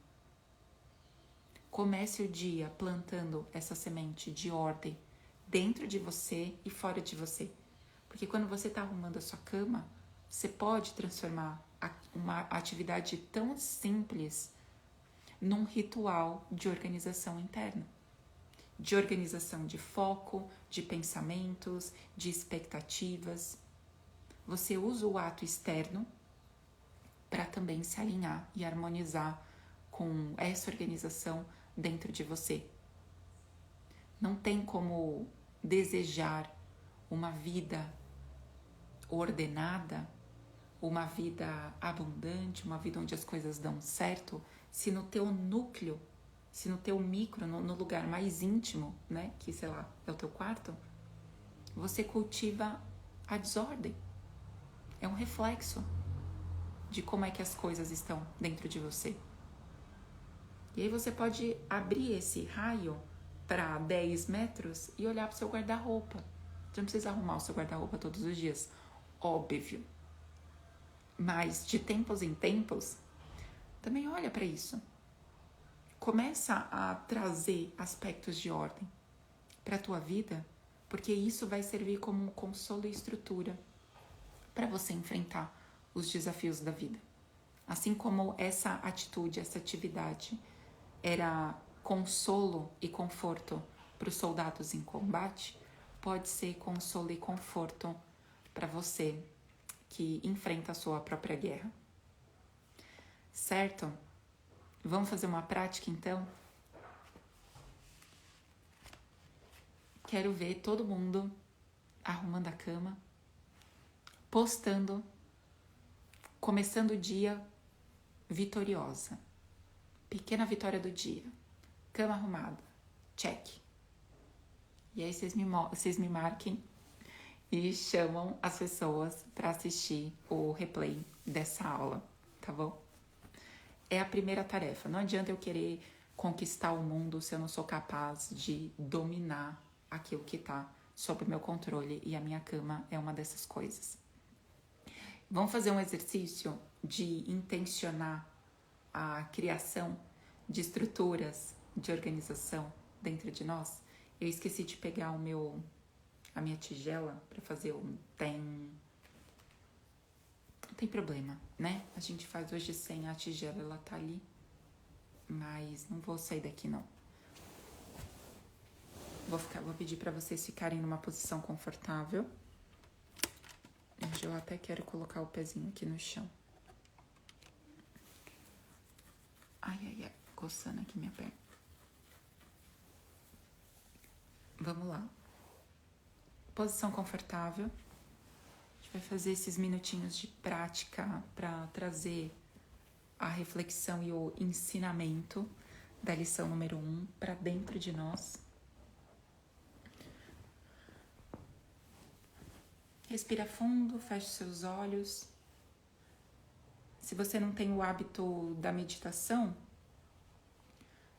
Comece o dia plantando essa semente de ordem dentro de você e fora de você. Porque quando você está arrumando a sua cama, você pode transformar uma atividade tão simples num ritual de organização interna. De organização de foco, de pensamentos, de expectativas. Você usa o ato externo para também se alinhar e harmonizar com essa organização dentro de você. Não tem como desejar uma vida ordenada, uma vida abundante, uma vida onde as coisas dão certo, se no teu núcleo, se no teu micro, no lugar mais íntimo, né, que sei lá, é o teu quarto, você cultiva a desordem. É um reflexo de como é que as coisas estão dentro de você. E aí você pode abrir esse raio para 10 metros e olhar para o seu guarda-roupa. Você não precisa arrumar o seu guarda-roupa todos os dias, óbvio. Mas de tempos em tempos, também olha para isso. Começa a trazer aspectos de ordem para a tua vida, porque isso vai servir como um consolo e estrutura para você enfrentar os desafios da vida. Assim como essa atitude, essa atividade era consolo e conforto para os soldados em combate, pode ser consolo e conforto para você que enfrenta a sua própria guerra. Certo? Vamos fazer uma prática então? Quero ver todo mundo arrumando a cama, postando, começando o dia vitoriosa. Pequena vitória do dia. Cama arrumada. Check. E aí vocês me marquem e chamam as pessoas para assistir o replay dessa aula, tá bom? É a primeira tarefa. Não adianta eu querer conquistar o mundo se eu não sou capaz de dominar aquilo que está sob o meu controle, e a minha cama é uma dessas coisas. Vamos fazer um exercício de intencionar a criação de estruturas de organização dentro de nós. Eu esqueci de pegar a minha tigela para fazer não tem problema, né? A gente faz hoje sem a tigela, ela tá ali, mas não vou sair daqui não. Vou pedir para vocês ficarem numa posição confortável. Hoje eu até quero colocar o pezinho aqui no chão. Ai, coçando aqui minha perna. Vamos lá. Posição confortável. A gente vai fazer esses minutinhos de prática para trazer a reflexão e o ensinamento da lição número 1 para dentro de nós. Respira fundo, feche seus olhos. Se você não tem o hábito da meditação,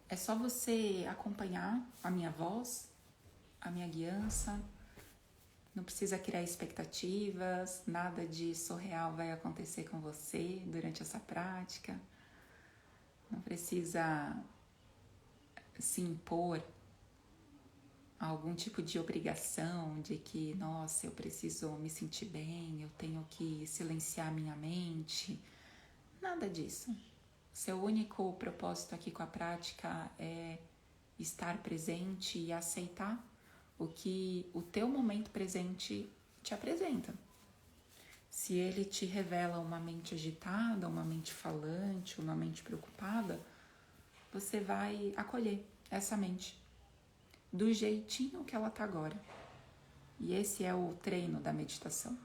é só você acompanhar a minha voz, a minha guiança. Não precisa criar expectativas, nada de surreal vai acontecer com você durante essa prática. Não precisa se impor algum tipo de obrigação de que, nossa, eu preciso me sentir bem, eu tenho que silenciar minha mente. Nada disso. Seu único propósito aqui com a prática é estar presente e aceitar o que o teu momento presente te apresenta. Se ele te revela uma mente agitada, uma mente falante, uma mente preocupada, você vai acolher essa mente do jeitinho que ela está agora. E esse é o treino da meditação.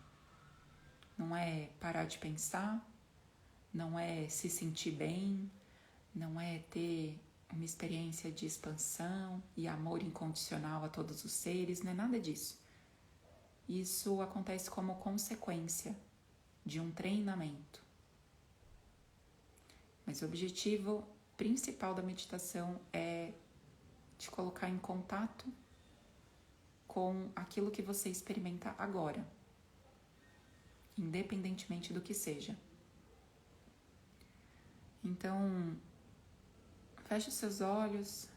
Não é parar de pensar, não é se sentir bem, não é ter uma experiência de expansão e amor incondicional a todos os seres, não é nada disso. Isso acontece como consequência de um treinamento. Mas o objetivo principal da meditação é te colocar em contato com aquilo que você experimenta agora, independentemente do que seja. Então, feche os seus olhos,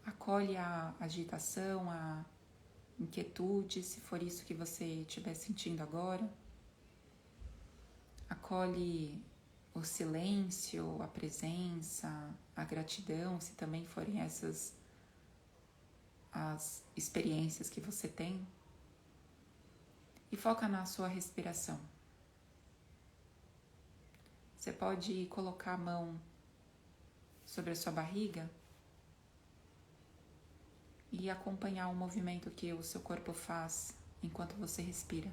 acolhe a agitação, a inquietude, se for isso que você estiver sentindo agora. Acolhe o silêncio, a presença, a gratidão, se também forem essas as experiências que você tem. E foca na sua respiração. Você pode colocar a mão sobre a sua barriga e acompanhar o movimento que o seu corpo faz enquanto você respira.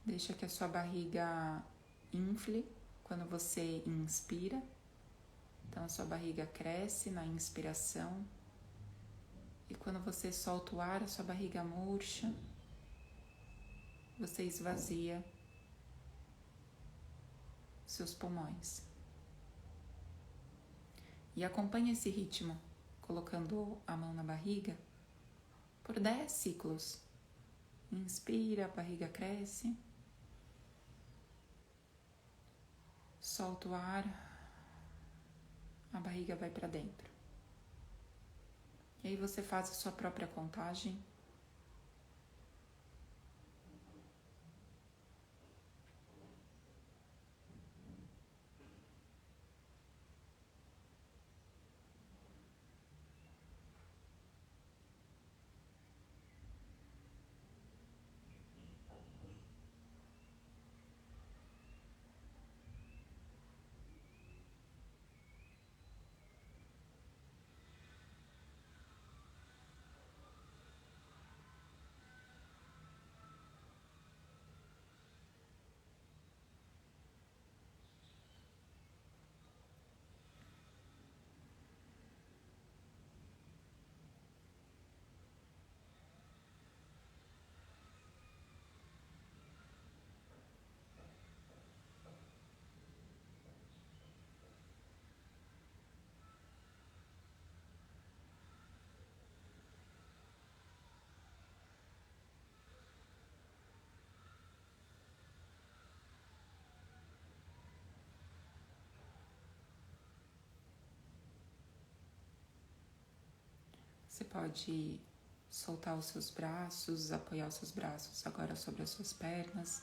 Deixa que a sua barriga infle quando você inspira. Então a sua barriga cresce na inspiração. E quando você solta o ar, a sua barriga murcha. Você esvazia seus pulmões. E acompanhe esse ritmo, colocando a mão na barriga por 10 ciclos. Inspira, a barriga cresce. Solta o ar, a barriga vai para dentro. E aí você faz a sua própria contagem. Você pode soltar os seus braços, apoiar os seus braços agora sobre as suas pernas,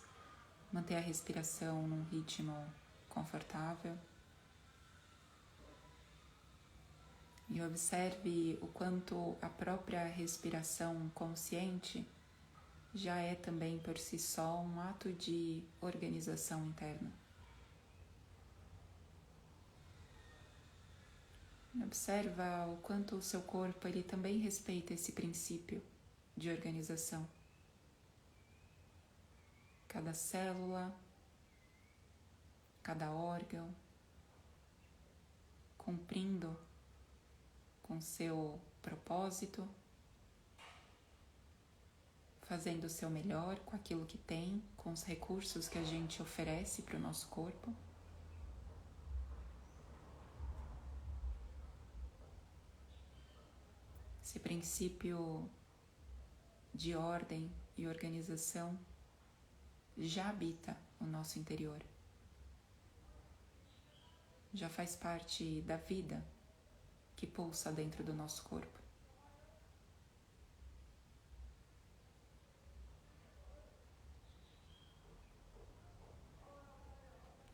manter a respiração num ritmo confortável. E observe o quanto a própria respiração consciente já é também por si só um ato de organização interna. Observa o quanto o seu corpo ele também respeita esse princípio de organização. Cada célula, cada órgão, cumprindo com seu propósito, fazendo o seu melhor com aquilo que tem, com os recursos que a gente oferece para o nosso corpo. Esse princípio de ordem e organização já habita o nosso interior. Já faz parte da vida que pulsa dentro do nosso corpo.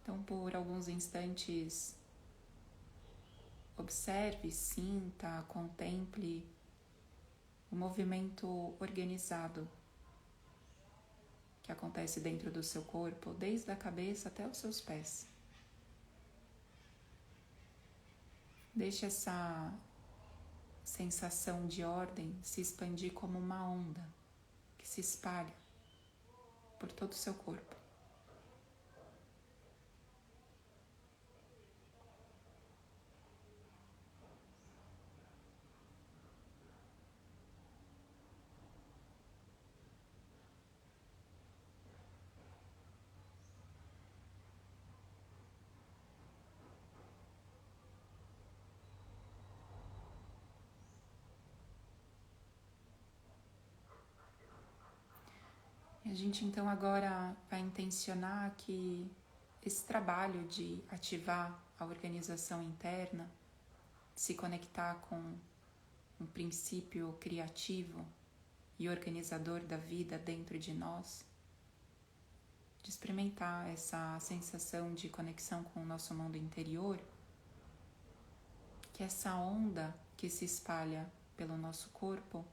Então por alguns instantes, observe, sinta, contemple o movimento organizado que acontece dentro do seu corpo, desde a cabeça até os seus pés. Deixe essa sensação de ordem se expandir como uma onda que se espalha por todo o seu corpo. E a gente então agora vai intencionar que esse trabalho de ativar a organização interna, se conectar com um princípio criativo e organizador da vida dentro de nós, de experimentar essa sensação de conexão com o nosso mundo interior, que essa onda que se espalha pelo nosso corpo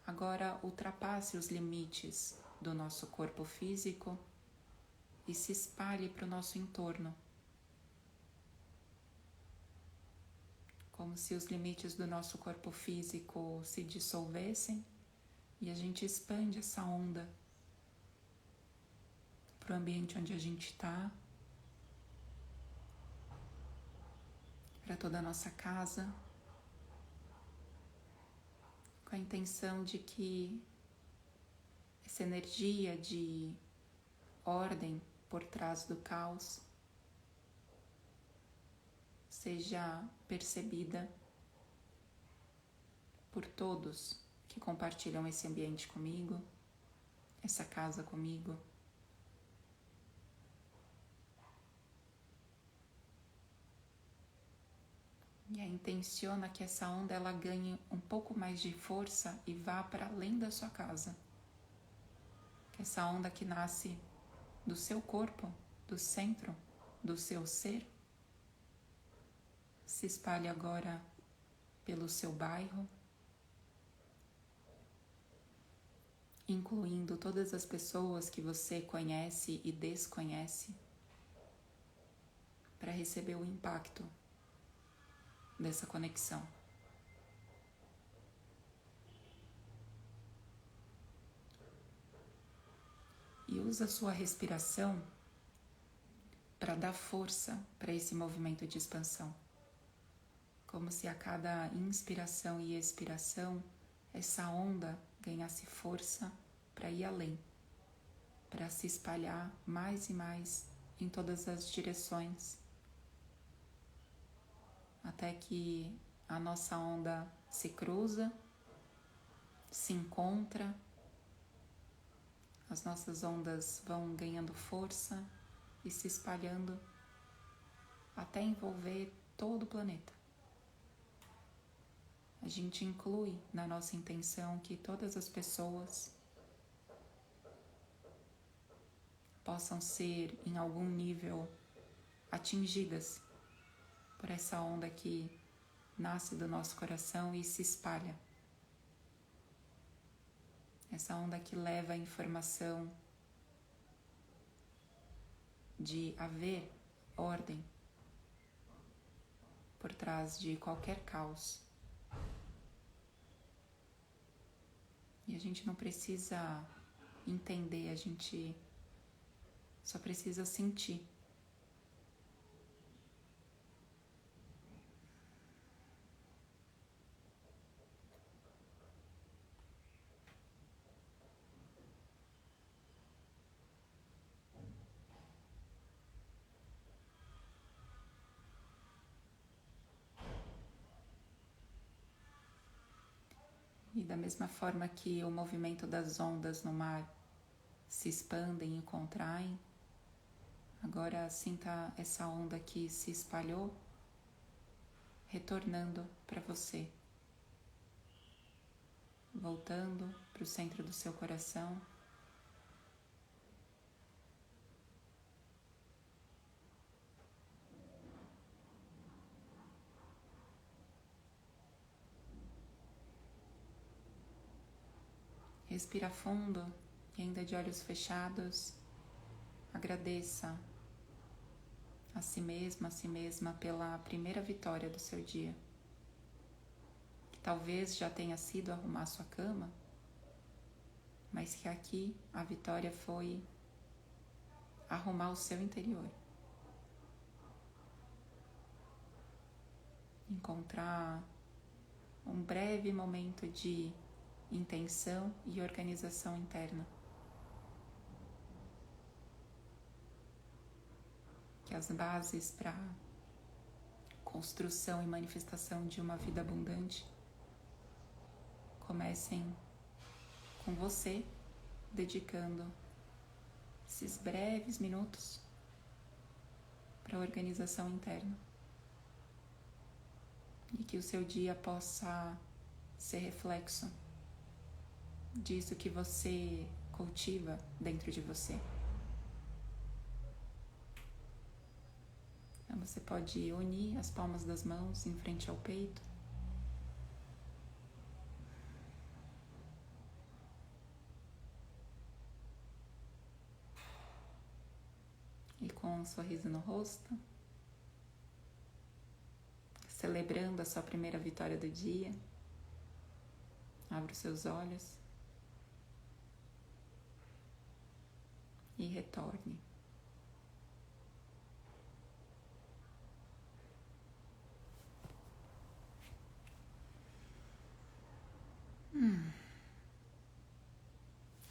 agora ultrapasse os limites do nosso corpo físico e se espalhe para o nosso entorno. Como se os limites do nosso corpo físico se dissolvessem e a gente expande essa onda para o ambiente onde a gente está, para toda a nossa casa, com a intenção de que essa energia de ordem por trás do caos seja percebida por todos que compartilham esse ambiente comigo, essa casa comigo. E aí intenciona que essa onda ela ganhe um pouco mais de força e vá para além da sua casa. Que essa onda que nasce do seu corpo, do centro do seu ser, se espalhe agora pelo seu bairro, incluindo todas as pessoas que você conhece e desconhece, para receber o impacto dessa conexão. E usa a sua respiração para dar força para esse movimento de expansão. Como se a cada inspiração e expiração essa onda ganhasse força para ir além, para se espalhar mais e mais em todas as direções, até que a nossa onda se cruza, se encontra, as nossas ondas vão ganhando força e se espalhando até envolver todo o planeta. A gente inclui na nossa intenção que todas as pessoas possam ser em algum nível atingidas por essa onda que nasce do nosso coração e se espalha. Essa onda que leva a informação de haver ordem por trás de qualquer caos. E a gente não precisa entender, a gente só precisa sentir. E da mesma forma que o movimento das ondas no mar se expandem e contraem, agora sinta essa onda que se espalhou, retornando para você, voltando para o centro do seu coração. Respira fundo e ainda de olhos fechados, agradeça a si mesma pela primeira vitória do seu dia. Que talvez já tenha sido arrumar sua cama, mas que aqui a vitória foi arrumar o seu interior. Encontrar um breve momento de intenção e organização interna. Que as bases para construção e manifestação de uma vida abundante comecem com você dedicando esses breves minutos para a organização interna. E que o seu dia possa ser reflexo disso que você cultiva dentro de você. Então você pode unir as palmas das mãos em frente ao peito. E com um sorriso no rosto, celebrando a sua primeira vitória do dia, abra os seus olhos e retorne.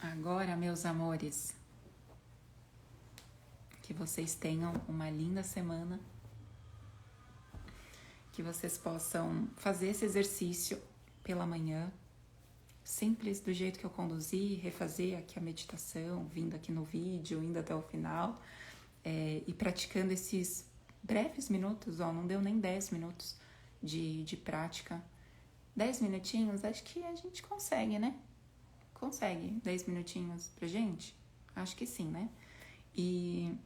Agora, meus amores, que vocês tenham uma linda semana, que vocês possam fazer esse exercício pela manhã, simples do jeito que eu conduzi, refazer aqui a meditação, vindo aqui no vídeo, indo até o final, e praticando esses breves minutos, não deu nem 10 minutos de prática. 10 minutinhos, acho que a gente consegue, né? Consegue 10 minutinhos pra gente? Acho que sim, né? E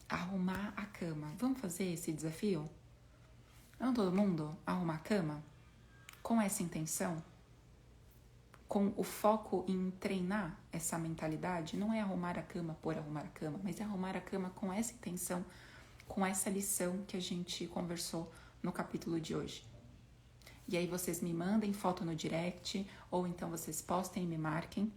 arrumar a cama. Vamos fazer esse desafio? Vamos todo mundo arrumar a cama? Com essa intenção? Com o foco em treinar essa mentalidade? Não é arrumar a cama por arrumar a cama, mas é arrumar a cama com essa intenção, com essa lição que a gente conversou no capítulo de hoje. E aí vocês me mandem foto no direct, ou então vocês postem e me marquem.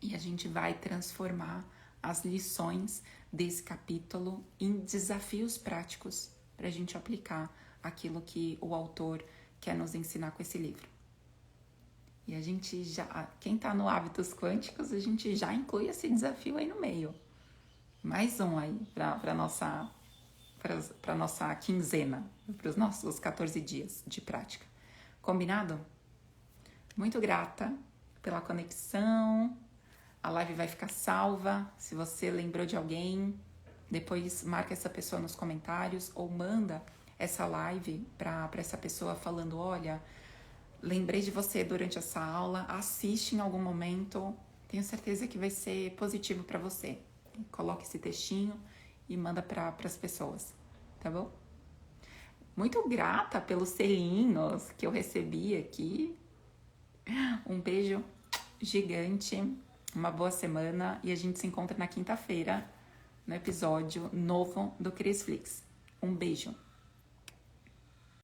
E a gente vai transformar as lições desse capítulo em desafios práticos para a gente aplicar aquilo que o autor quer nos ensinar com esse livro. E a gente já, quem está no Hábitos Quânticos, a gente já inclui esse desafio aí no meio. Mais um aí para nossa quinzena, para os nossos 14 dias de prática. Combinado? Muito grata pela conexão. A live vai ficar salva. Se você lembrou de alguém, depois marca essa pessoa nos comentários ou manda essa live para essa pessoa falando: olha, lembrei de você durante essa aula, assiste em algum momento, tenho certeza que vai ser positivo para você. Coloque esse textinho e manda para as pessoas, tá bom? Muito grata pelos selinhos que eu recebi aqui. Um beijo gigante, uma boa semana e a gente se encontra na quinta-feira no episódio novo do Cris Flix. Um beijo!